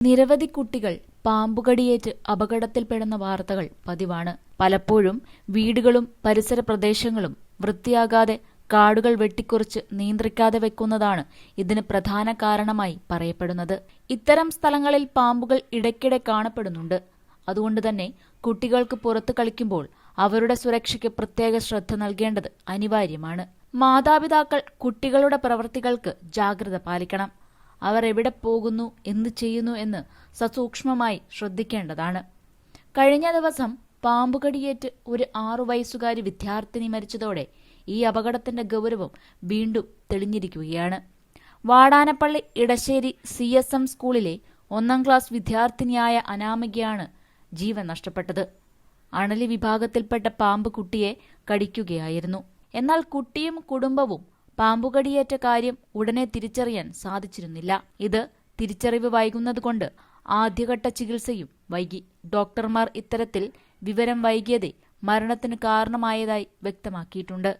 നിരവധി കുട്ടികൾ പാമ്പുകടിയേറ്റ് അപകടത്തിൽപ്പെടുന്ന വാർത്തകൾ പതിവാണ്. പലപ്പോഴും വീടുകളും പരിസര പ്രദേശങ്ങളും വൃത്തിയാകാതെ കാടുകൾ വെട്ടിക്കുറച്ച് നിയന്ത്രിക്കാതെ വെക്കുന്നതാണ് ഇതിന് പ്രധാന കാരണമായി പറയപ്പെടുന്നത്. ഇത്തരം സ്ഥലങ്ങളിൽ പാമ്പുകൾ ഇടയ്ക്കിടെ കാണപ്പെടുന്നുണ്ട്. അതുകൊണ്ടുതന്നെ കുട്ടികൾക്ക് പുറത്തു കളിക്കുമ്പോൾ അവരുടെ സുരക്ഷയ്ക്ക് പ്രത്യേക ശ്രദ്ധ നൽകേണ്ടത് അനിവാര്യമാണ്. മാതാപിതാക്കൾ കുട്ടികളുടെ പ്രവൃത്തികൾക്ക് ജാഗ്രത പാലിക്കണം. അവർ എവിടെ പോകുന്നു, എന്ത് ചെയ്യുന്നു എന്ന് സസൂക്ഷ്മമായി ശ്രദ്ധിക്കേണ്ടതാണ്. കഴിഞ്ഞ ദിവസം പാമ്പുകടിയേറ്റ് ഒരു 6 വയസ്സുകാരി വിദ്യാർത്ഥിനി മരിച്ചതോടെ ഈ അപകടത്തിന്റെ ഗൗരവം വീണ്ടും തെളിഞ്ഞിരിക്കുകയാണ്. വാടാനപ്പള്ളി ഇടശ്ശേരി CSM സ്കൂളിലെ 1ാം ക്ലാസ് വിദ്യാർത്ഥിനിയായ അനാമികയാണ് ജീവൻ നഷ്ടപ്പെട്ടത്. അണലി വിഭാഗത്തിൽപ്പെട്ട പാമ്പ് കുട്ടിയെ കടിക്കുകയായിരുന്നു. എന്നാൽ കുട്ടിയും കുടുംബവും പാമ്പുകടിയേറ്റ കാര്യം ഉടനെ തിരിച്ചറിയാൻ സാധിച്ചിരുന്നില്ല. ഇത് തിരിച്ചറിവ് വൈകുന്നതുകൊണ്ട് ആദ്യഘട്ട ചികിത്സയും വൈകി. ഡോക്ടർമാർ ഇത്തരത്തിൽ വിവരം വൈകിയതേ മരണത്തിന് കാരണമായതായി വ്യക്തമാക്കിയിട്ടുണ്ട്.